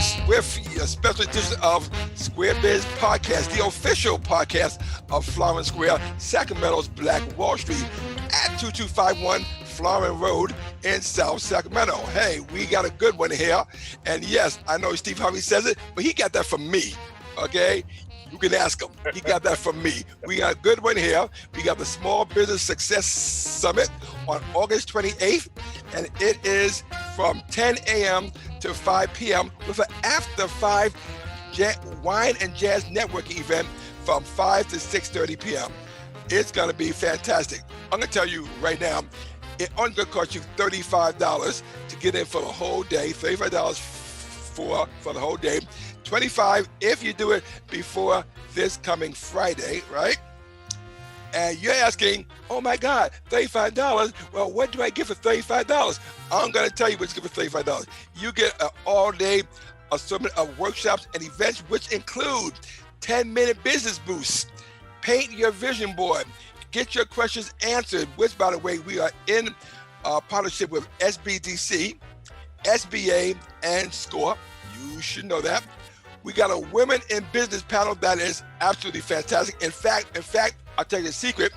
folks, with a special edition of Square Biz Podcast, the official podcast of Flower Square, Sacramento's Black Wall Street at 2251 Flower Road in South Sacramento. Hey, we got a good one here. And yes, I know Steve Harvey says it, but he got that from me, okay? You can ask him. He got that from me. We got a good one here. We got the Small Business Success Summit on August 28th, and it is from 10 a.m. to 5 p.m. with an after 5 wine and jazz networking event from 5 to 6:30 p.m. It's going to be fantastic. I'm going to tell you right now, it only going to cost you $35 to get in for the whole day, $35 for the whole day. $25 if you do it before this coming Friday, right? And you're asking, oh my God, $35. Well, what do I get for $35? I'm going to tell you what you get for $35. You get an all-day assortment of workshops and events, which include 10-minute business boosts, paint your vision board, get your questions answered, which, by the way, we are in partnership with SBDC, SBA, and SCORE. You should know that. We got a women in business panel that is absolutely fantastic. In fact, I'll tell you a secret.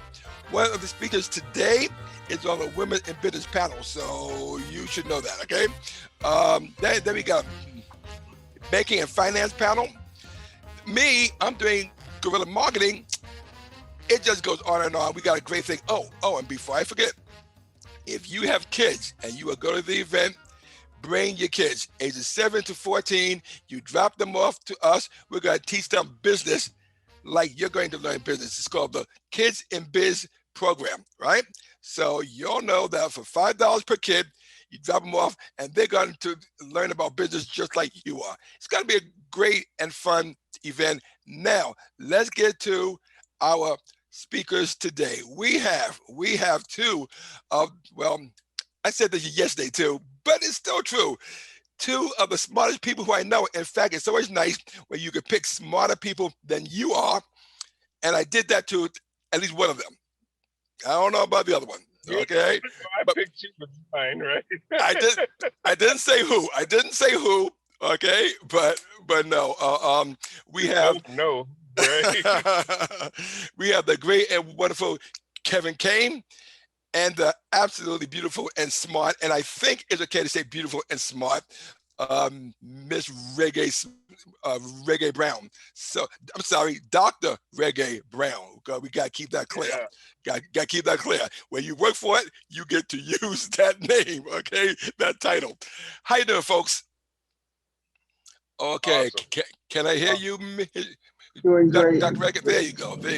One of the speakers today is on the women in business panel, so you should know that, okay? Then we got banking and finance panel. Me, I'm doing guerrilla marketing. It just goes on and on. We got a great thing. Oh, and before I forget, if you have kids and you will go to the event, bring your kids, ages 7 to 14. You drop them off to us. We're going to teach them business like you're going to learn business. It's called the Kids in Biz program, right? So you'll know that for $5 per kid, you drop them off and they're going to learn about business just like you are. It's going to be a great and fun event. Now, let's get to our speakers today. We have two of, well, I said this yesterday too, but it's still true. Two of the smartest people who I know. In fact, it's always nice when you can pick smarter people than you are. And I did that to at least one of them. I don't know about the other one. Okay. I picked you with mine, right? I didn't say who. Okay. But no, we have no. Right? We have the great and wonderful Kevin Cain, and the absolutely beautiful and smart, and I think it's okay to say beautiful and smart, Miss Reggae Brown. So I'm sorry, Dr. Reggae Brown. We gotta keep that clear. Yeah. Gotta keep that clear. When you work for it, you get to use that name, okay? That title. How you doing, folks? Okay, awesome. Can I hear you? Doing great. Dr. Reggae, there you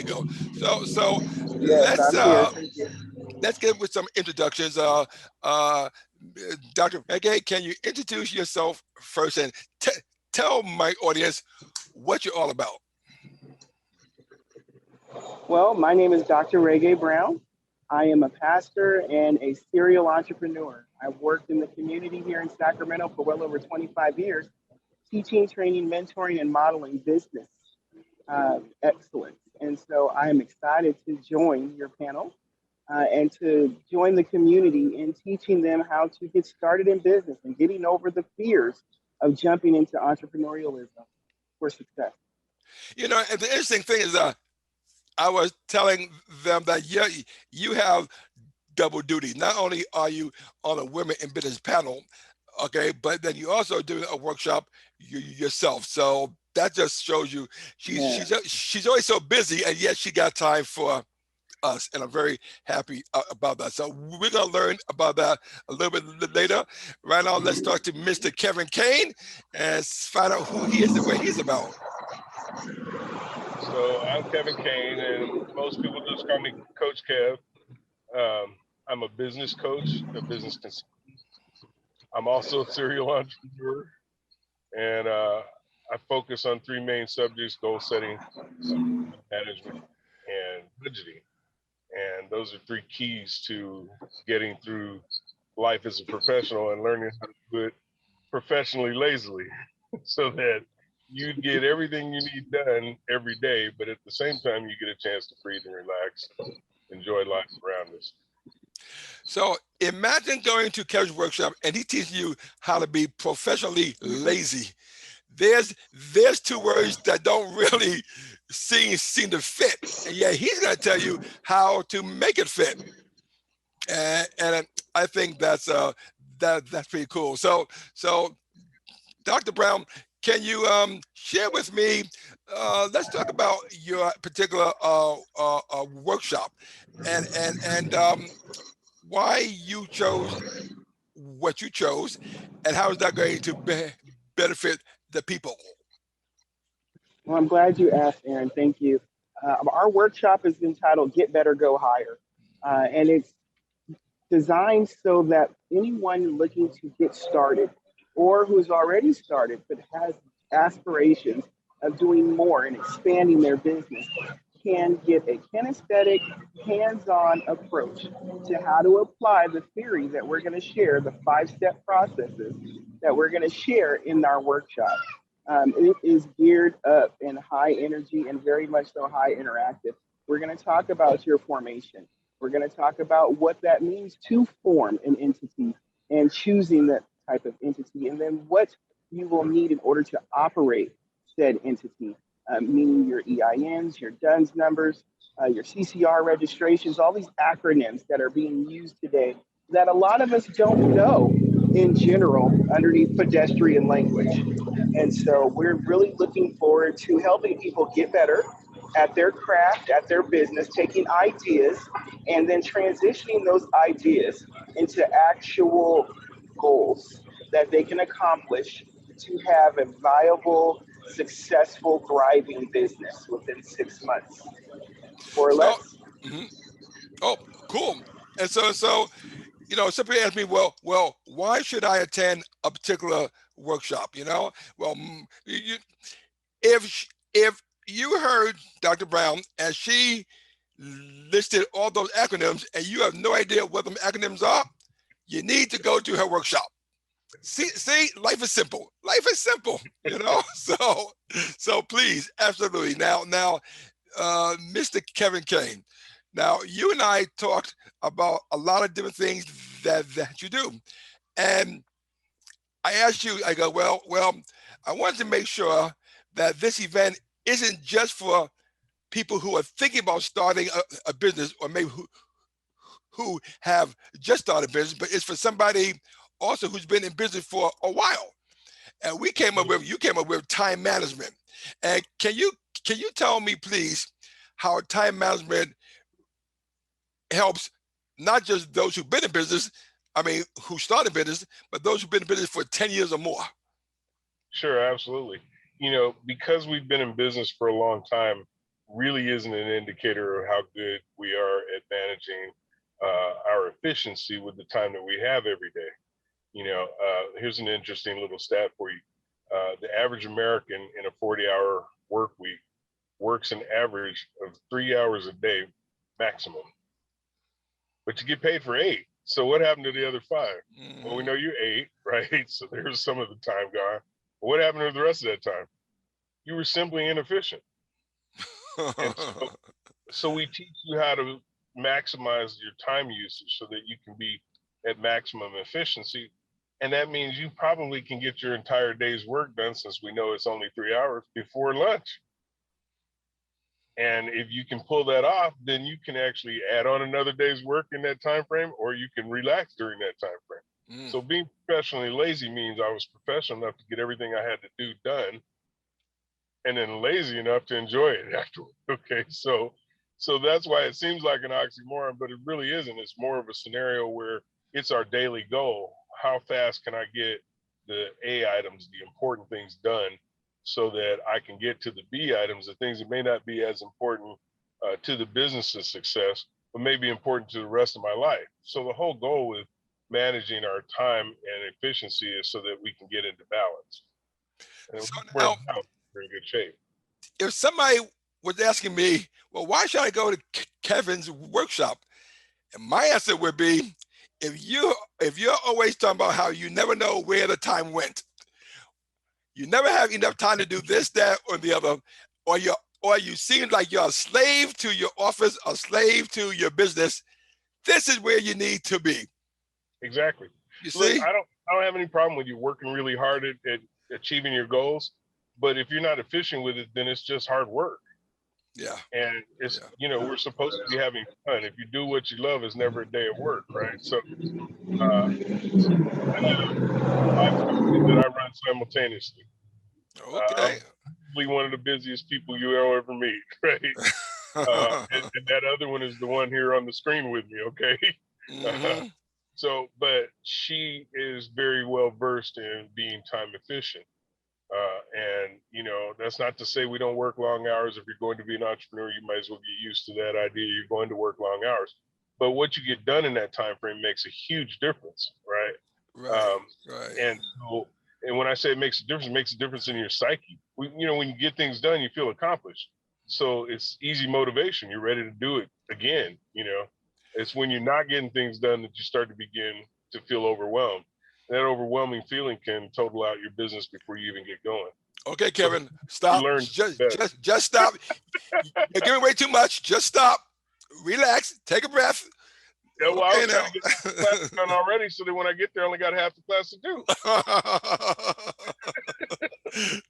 go. So yes, let's get with some introductions. Dr. Reggae, can you introduce yourself first and tell my audience what you're all about? Well, my name is Dr. Reggae Brown. I am a pastor and a serial entrepreneur. I've worked in the community here in Sacramento for well over 25 years, teaching, training, mentoring, and modeling business excellence. And so I am excited to join your panel and to join the community in teaching them how to get started in business and getting over the fears of jumping into entrepreneurialism for success. You know, and the interesting thing is I was telling them that you have double duty. Not only are you on a women in business panel, okay, but then you also do a workshop yourself. So that just shows you she's always so busy, and yet she got time for us, and I'm very happy about that. So we're gonna learn about that a little bit later. Right now, let's talk to Mr. Kevin Cain and find out who he is and what he's about. So I'm Kevin Cain, and most people just call me Coach Kev. I'm a business coach, a business consultant. I'm also a serial entrepreneur, and I focus on 3 main subjects: goal setting, management, and budgeting. And those are 3 keys to getting through life as a professional and learning how to do it professionally lazily so that you get everything you need done every day, but at the same time, you get a chance to breathe and relax, enjoy life around us. So imagine going to Kevin's workshop and he teaches you how to be professionally lazy. there's two words that don't really seem to fit, and yet he's going to tell you how to make it fit. And I think that's pretty cool. So Dr. Brown, can you share with me? Let's talk about your particular workshop, and why you chose what you chose, and how is that going to benefit the people? Well, I'm glad you asked, Aaron. Thank you. Our workshop is entitled Get Better, Go Higher. And it's designed so that anyone looking to get started or who's already started but has aspirations of doing more and expanding their business can get a kinesthetic, hands-on approach to how to apply the theory that we're going to share, the 5-step processes that we're going to share in our workshop. It is geared up in high energy and very much so high interactive. We're going to talk about your formation. We're going to talk about what that means to form an entity and choosing that type of entity, and then what you will need in order to operate said entity, meaning your EINs, your DUNS numbers, your CCR registrations, all these acronyms that are being used today that a lot of us don't know in general underneath pedestrian language. And so we're really looking forward to helping people get better at their craft, at their business, taking ideas and then transitioning those ideas into actual goals that they can accomplish to have a viable, successful, thriving business within 6 months or So, less. mhm. Oh, cool. And so somebody asked me, well, why should I attend a particular workshop? Well, if you heard Dr. Brown and she listed all those acronyms and you have no idea what them acronyms are, you need to go to her workshop. See, life is simple. Life is simple, So please, absolutely. Now, Mr. Kevin Cain. Now, you and I talked about a lot of different things that you do, and I asked you. I go, well. I wanted to make sure that this event isn't just for people who are thinking about starting a business, or maybe who have just started a business, but it's for somebody also who's been in business for a while. And you came up with time management. And can you tell me, please, how time management helps not just those who've been in business, who started business, but those who've been in business for 10 years or more? Sure, absolutely. Because we've been in business for a long time, really isn't an indicator of how good we are at managing our efficiency with the time that we have every day. Here's an interesting little stat for you. The average American in a 40-hour work week works an average of 3 hours a day maximum, but you get paid for 8. So what happened to the other 5? Well, we know you ate, right? So there's some of the time gone. But what happened to the rest of that time? You were simply inefficient. And so we teach you how to maximize your time usage so that you can be at maximum efficiency. And that means you probably can get your entire day's work done, since we know it's only 3 hours, before lunch. And if you can pull that off, then you can actually add on another day's work in that time frame, or you can relax during that time frame. So being professionally lazy means I was professional enough to get everything I had to do done, and then lazy enough to enjoy it afterward. Okay, so that's why it seems like an oxymoron, but it really isn't. It's more of a scenario where it's our daily goal. How fast can I get the A items, the important things, done, so that I can get to the B items, the things that may not be as important to the business's success, but may be important to the rest of my life. So the whole goal with managing our time and efficiency is so that we can get into balance. And So we're now, in good shape. if somebody was asking me, well, why should I go to Kevin's workshop? And my answer would be, if you're always talking about how you never know where the time went, you never have enough time to do this, that, or the other, or you seem like you're a slave to your office, a slave to your business, this is where you need to be. Exactly. You Look, see? I don't have any problem with you working really hard at achieving your goals. But if you're not efficient with it, then it's just hard work. Yeah. And it's, Yeah. you know, we're supposed to be having fun. If you do what you love, it's never a day of work, right? So I have 5 companies that I run simultaneously. Okay. I'm probably one of the busiest people you will ever meet, right? And that other one is the one here on the screen with me, okay? Mm-hmm. So, but she is very well versed in being time efficient. And, you know, that's not to say we don't work long hours. If you're going to be an entrepreneur, you might as well get used to that idea. You're going to work long hours. But what you get done in that time frame makes a huge difference, right? Right. Right. And so, and when I say it makes a difference in your psyche. You know, when you get things done, you feel accomplished. So it's easy motivation. You're ready to do it again. You know, it's when you're not getting things done that you start to begin to feel overwhelmed. That overwhelming feeling can total out your business before you even get going. Okay, Kevin, stop. Just stop. You're giving away too much. Just stop. Relax. Take a breath. Yeah, well, I was trying to get the class done already, so that when I get there, I only got half the class to do.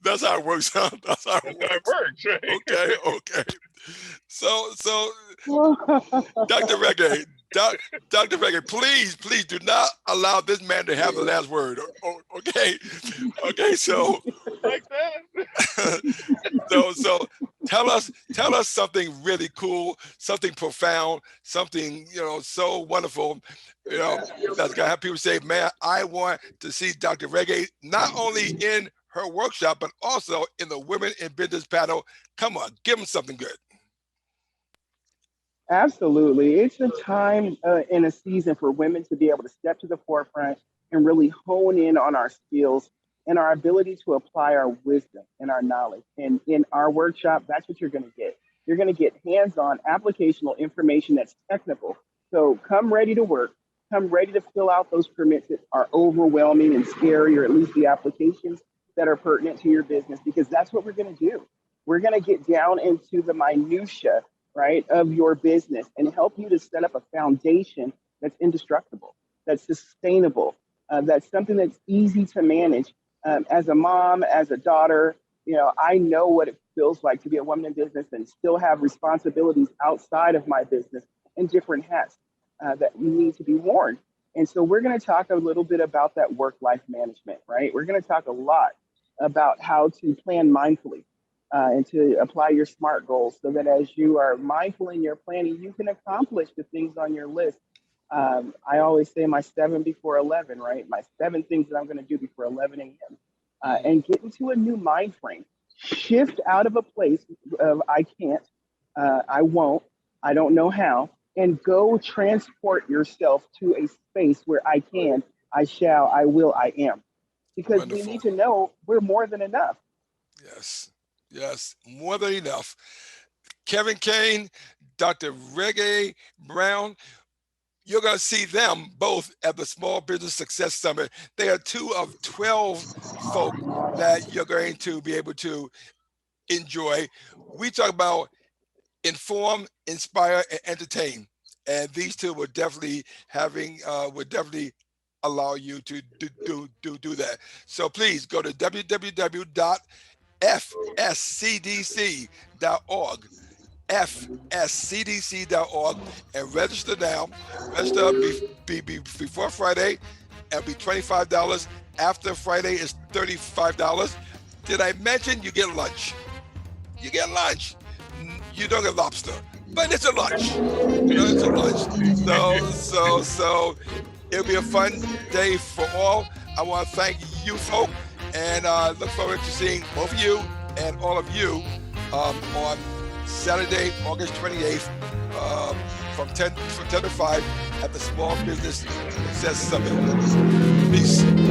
That's how it works, huh? That's how it works. Right? Okay. So, Dr. Reggae, Dr. Reggae, please do not allow this man to have the last word. Okay. So, like that. so tell us something really cool, something profound, something, you know, so wonderful. You know, that's gonna have people say, man, I want to see Dr. Reggae not only in her workshop, but also in the Women in Business panel. Come on, give them something good. Absolutely. It's a time in a season for women to be able to step to the forefront and really hone in on our skills and our ability to apply our wisdom and our knowledge. And in our workshop, that's what you're going to get. You're going to get hands-on applicational information that's technical. So come ready to work. Come ready to fill out those permits that are overwhelming and scary, or at least the applications that are pertinent to your business, because that's what we're going to do. We're going to get down into the minutia, right, of your business and help you to set up a foundation that's indestructible, that's sustainable, that's something that's easy to manage. As a mom, as a daughter, you know, I know what it feels like to be a woman in business and still have responsibilities outside of my business and different hats that need to be worn. And so we're going to talk a little bit about that work-life management, right? We're going to talk a lot about how to plan mindfully and to apply your SMART goals so that as you are mindful in your planning, you can accomplish the things on your list. I always say my 7 before 11, right? My 7 things that I'm going to do before 11 a.m. And get into a new mind frame. Shift out of a place of I can't, I won't, I don't know how, and go transport yourself to a space where I can, I shall, I will, I am. Because Wonderful. We need to know we're more than enough. Yes, more than enough. Kevin Cain, Dr. Reggae Brown, you're going to see them both at the Small Business Success Summit. They are 2 of 12 folk that you're going to be able to enjoy. We talk about inform, inspire, and entertain. And these 2 will definitely allow you to do that. So please go to www.fscdc.org, fscdc.org, and register now. Register before Friday, it'll be $25. After Friday is $35. Did I mention you get lunch? You get lunch. You don't get lobster, but it's a lunch. You know, it's a lunch. So it'll be a fun day for all. I want to thank you folk, and look forward to seeing both of you and all of you on Saturday, August 28th, from 10 to 5 at the Small Business Success Summit. Peace. Looking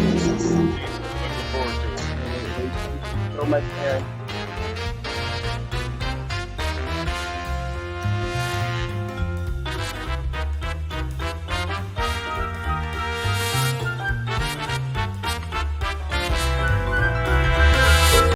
forward to it. Thank you so much, Aaron.